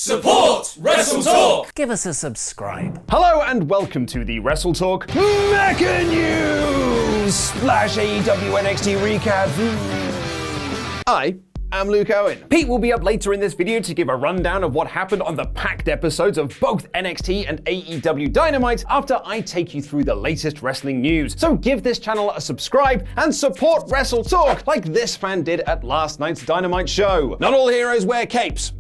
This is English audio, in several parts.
Support WrestleTalk! Give us a subscribe. Hello and welcome to the WrestleTalk Mega News / AEW NXT recap. I am Luke Owen. Pete will be up later in this video to give a rundown of what happened on the packed episodes of both NXT and AEW Dynamite after I take you through the latest wrestling news. So give this channel a subscribe and support WrestleTalk like this fan did at last night's Dynamite show. Not all heroes wear capes,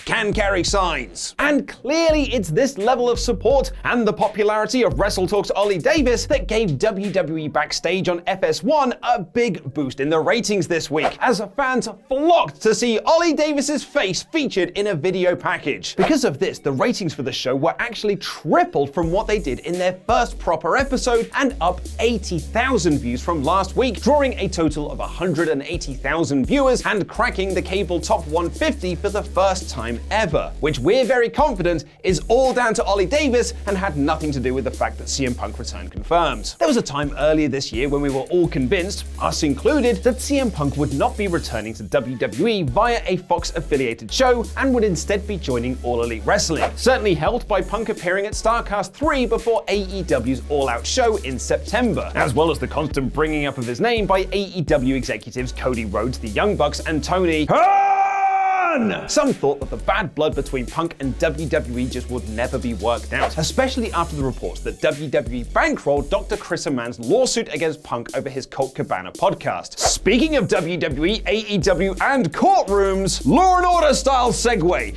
can carry signs. And clearly it's this level of support and the popularity of WrestleTalk's Ollie Davis that gave WWE Backstage on FS1 a big boost in the ratings this week, as fans flocked to see Ollie Davis's face featured in a video package. Because of this, the ratings for the show were actually tripled from what they did in their first proper episode and up 80,000 views from last week, drawing a total of 180,000 viewers and cracking the cable top 150 for the first time ever, which we're very confident is all down to Ollie Davis and had nothing to do with the fact that CM Punk return confirmed. There was a time earlier this year when we were all convinced, us included, that CM Punk would not be returning to WWE via a Fox affiliated show and would instead be joining All Elite Wrestling, certainly helped by Punk appearing at StarCast 3 before AEW's All Out show in September, as well as the constant bringing up of his name by AEW executives Cody Rhodes, the Young Bucks, and Tony Some thought that the bad blood between Punk and WWE just would never be worked out, especially after the reports that WWE bankrolled Dr. Chris Amann's lawsuit against Punk over his Colt Cabana podcast. Speaking of WWE, AEW, and courtrooms, Law & Order style segue.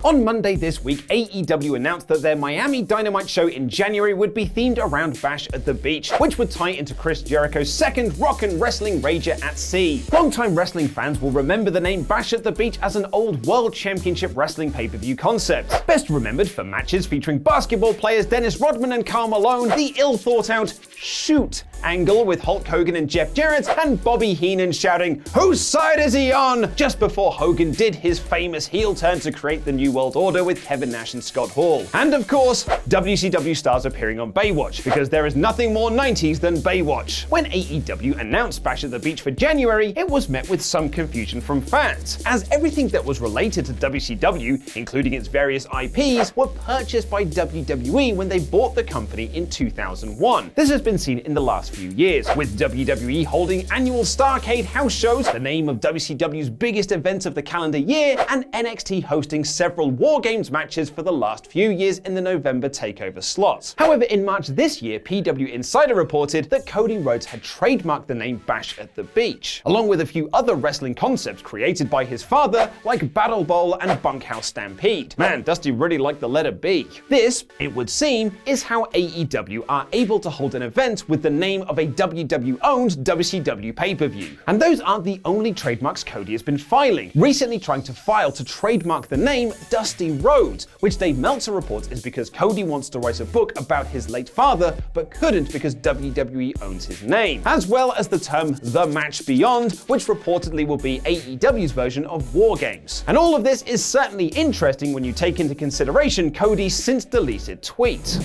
On Monday this week, AEW announced that their Miami Dynamite show in January would be themed around Bash at the Beach, which would tie into Chris Jericho's second rock and wrestling Rager at Sea. Longtime wrestling fans will remember the name Bash at the Beach as an old World Championship Wrestling pay-per-view concept. Best remembered for matches featuring basketball players Dennis Rodman and Karl Malone, the ill-thought-out shoot angle with Hulk Hogan and Jeff Jarrett, and Bobby Heenan shouting, "Whose side is he on?" just before Hogan did his famous heel turn to create the New World Order with Kevin Nash and Scott Hall. And of course, WCW stars appearing on Baywatch, because there is nothing more 90s than Baywatch. When AEW announced Bash at the Beach for January, it was met with some confusion from fans, as everything that was related to WCW, including its various IPs, were purchased by WWE when they bought the company in 2001. This has been seen in the last few years, with WWE holding annual Starrcade house shows, the name of WCW's biggest event of the calendar year, and NXT hosting several War Games matches for the last few years in the November takeover slots. However, in March this year, PW Insider reported that Cody Rhodes had trademarked the name Bash at the Beach, along with a few other wrestling concepts created by his father, like Battle Bowl and Bunkhouse Stampede. Man, Dusty really liked the letter B. This, it would seem, is how AEW are able to hold an event with the name of a WW-owned WCW pay-per-view. And those aren't the only trademarks Cody has been filing, recently trying to file to trademark the name Dusty Rhodes, which Dave Meltzer reports is because Cody wants to write a book about his late father, but couldn't because WWE owns his name, as well as the term The Match Beyond, which reportedly will be AEW's version of War Games. And all of this is certainly interesting when you take into consideration Cody's since deleted tweet.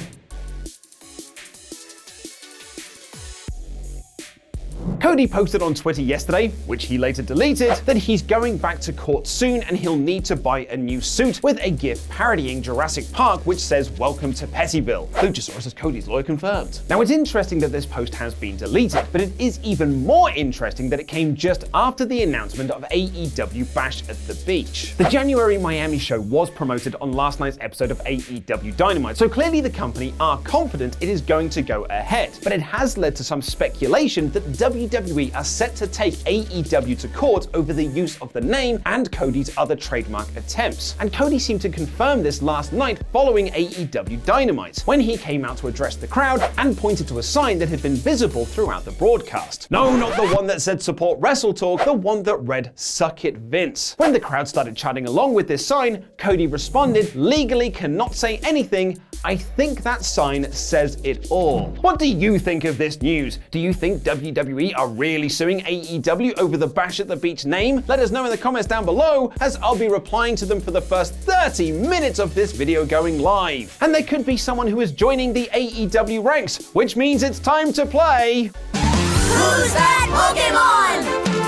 Cody posted on Twitter yesterday, which he later deleted, that he's going back to court soon and he'll need to buy a new suit with a gif parodying Jurassic Park which says "Welcome to Pettyville." Luchasaurus as Cody's lawyer confirmed. Now, it's interesting that this post has been deleted, but it is even more interesting that it came just after the announcement of AEW Bash at the Beach. The January Miami show was promoted on last night's episode of AEW Dynamite, so clearly the company are confident it is going to go ahead, but it has led to some speculation that WWE are set to take AEW to court over the use of the name and Cody's other trademark attempts. And Cody seemed to confirm this last night following AEW Dynamite, when he came out to address the crowd and pointed to a sign that had been visible throughout the broadcast. No, not the one that said "Support WrestleTalk," the one that read "Suck it, Vince." When the crowd started chatting along with this sign, Cody responded, "Legally cannot say anything. I think that sign says it all." What do you think of this news? Do you think WWE are really suing AEW over the Bash at the Beach name? Let us know in the comments down below, as I'll be replying to them for the first 30 minutes of this video going live. And there could be someone who is joining the AEW ranks, which means it's time to play... Who's that Pokemon?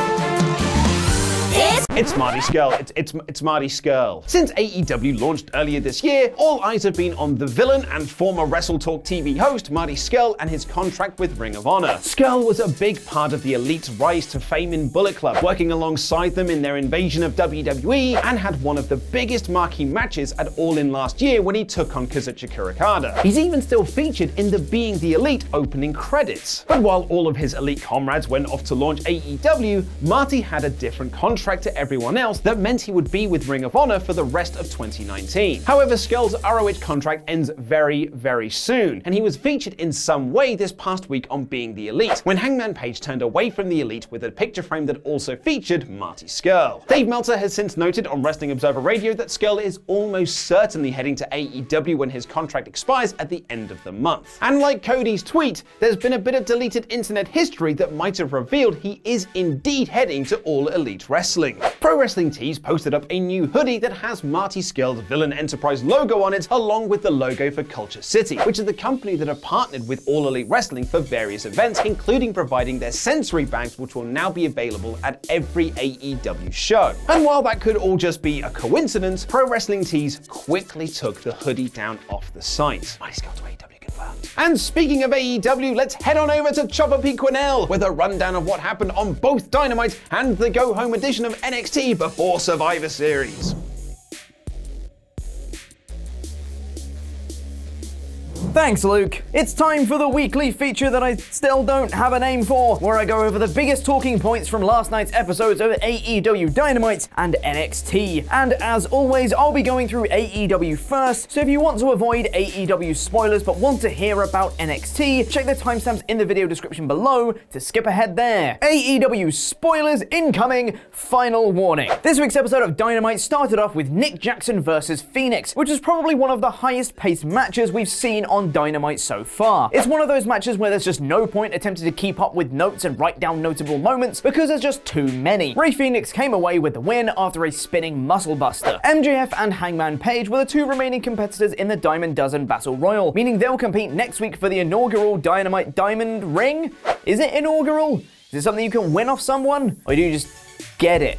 It's Marty Scurll. It's Marty Scurll. Since AEW launched earlier this year, all eyes have been on the villain and former WrestleTalk TV host Marty Scurll and his contract with Ring of Honor. Scurll was a big part of the Elite's rise to fame in Bullet Club, working alongside them in their invasion of WWE, and had one of the biggest marquee matches at All In last year when he took on Kazuchika Okada. He's even still featured in the Being the Elite opening credits. But while all of his Elite comrades went off to launch AEW, Marty had a different contract to everyone else that meant he would be with Ring of Honor for the rest of 2019. However, Scurll's ROH contract ends very, very soon, and he was featured in some way this past week on Being the Elite, when Hangman Page turned away from the Elite with a picture frame that also featured Marty Scurll. Dave Meltzer has since noted on Wrestling Observer Radio that Scurll is almost certainly heading to AEW when his contract expires at the end of the month. And like Cody's tweet, there's been a bit of deleted internet history that might have revealed he is indeed heading to All Elite Wrestling. Pro Wrestling Tees posted up a new hoodie that has Marty Scurll's Villain Enterprise logo on it, along with the logo for Culture City, which is the company that have partnered with All Elite Wrestling for various events, including providing their sensory bags, which will now be available at every AEW show. And while that could all just be a coincidence, Pro Wrestling Tees quickly took the hoodie down off the site. Marty Scurll to AEW confirmed. And speaking of AEW, let's head on over to Chopper P. Quinnell with a rundown of what happened on both Dynamite and the go-home edition of NXT before Survivor Series. Thanks, Luke. It's time for the weekly feature that I still don't have a name for, where I go over the biggest talking points from last night's episodes of AEW Dynamite and NXT. And as always, I'll be going through AEW first, so if you want to avoid AEW spoilers but want to hear about NXT, check the timestamps in the video description below to skip ahead there. AEW spoilers incoming, final warning. This week's episode of Dynamite started off with Nick Jackson versus Phoenix, which is probably one of the highest paced matches we've seen on Dynamite so far. It's one of those matches where there's just no point attempting to keep up with notes and write down notable moments because there's just too many. Rey Fenix came away with the win after a spinning muscle buster. MJF and Hangman Page were the two remaining competitors in the Diamond Dozen Battle Royal, meaning they'll compete next week for the inaugural Dynamite Diamond Ring? Is it inaugural? Is it something you can win off someone? Or do you just get it?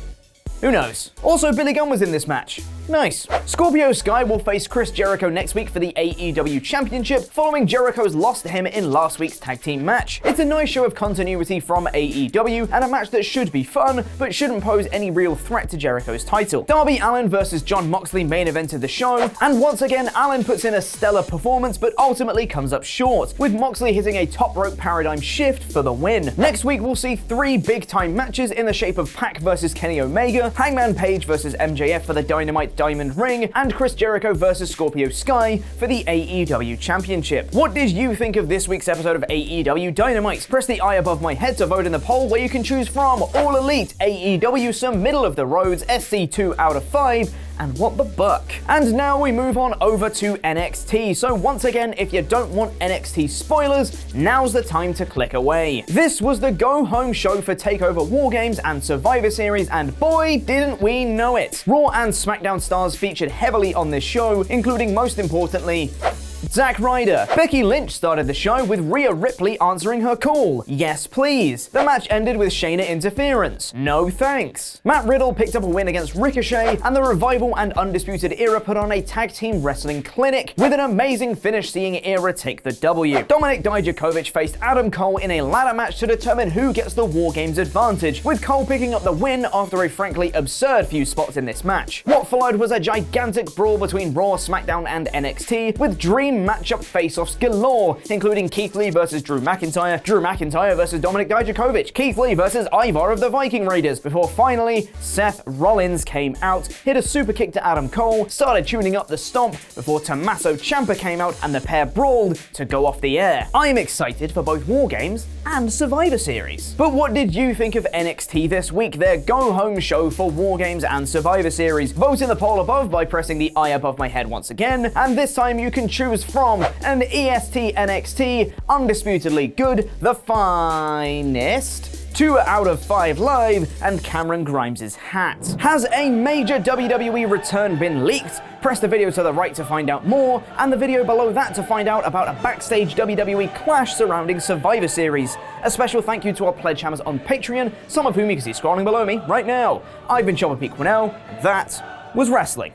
Who knows? Also, Billy Gunn was in this match. Nice. Scorpio Sky will face Chris Jericho next week for the AEW Championship, following Jericho's loss to him in last week's tag team match. It's a nice show of continuity from AEW, and a match that should be fun, but shouldn't pose any real threat to Jericho's title. Darby Allin versus Jon Moxley main evented the show, and once again, Allin puts in a stellar performance, but ultimately comes up short, with Moxley hitting a top rope paradigm shift for the win. Next week, we'll see 3 big-time matches in the shape of Pac versus Kenny Omega, Hangman Page versus MJF for the Dynamite Diamond Ring, and Chris Jericho versus Scorpio Sky for the AEW Championship. What did you think of this week's episode of AEW Dynamite? Press the eye above my head to vote in the poll, where you can choose from All Elite, AEW, some middle of the roads, SC 2 out of 5, and what the buck. And now we move on over to NXT. So once again, if you don't want NXT spoilers, now's the time to click away. This was the go-home show for TakeOver War Games and Survivor Series, and boy, didn't we know it. Raw and SmackDown stars featured heavily on this show, including most importantly, Zack Ryder. Becky Lynch started the show with Rhea Ripley answering her call. Yes, please. The match ended with Shayna interference. No thanks. Matt Riddle picked up a win against Ricochet, and the Revival and Undisputed Era put on a tag team wrestling clinic, with an amazing finish seeing Era take the W. Dominik Dijakovic faced Adam Cole in a ladder match to determine who gets the War Games advantage, with Cole picking up the win after a frankly absurd few spots in this match. What followed was a gigantic brawl between Raw, SmackDown, and NXT, with dream matchup face-offs galore, including Keith Lee versus Drew McIntyre versus Dominik Dijakovic, Keith Lee versus Ivar of the Viking Raiders, before finally Seth Rollins came out, hit a super kick to Adam Cole, started tuning up the stomp before Tommaso Ciampa came out and the pair brawled to go off the air. I'm excited for both War Games and Survivor Series. But what did you think of NXT this week, their go-home show for War Games and Survivor Series? Vote in the poll above by pressing the eye above my head once again, and this time you can choose from an EST NXT, undisputedly good, the finest, 2 out of 5 live, and Cameron Grimes' hat. Has a major WWE return been leaked? Press the video to the right to find out more, and the video below that to find out about a backstage WWE clash surrounding Survivor Series. A special thank you to our pledge hammers on Patreon, some of whom you can see scrolling below me right now. I've been Chopper Pete Quinnell, and that was wrestling.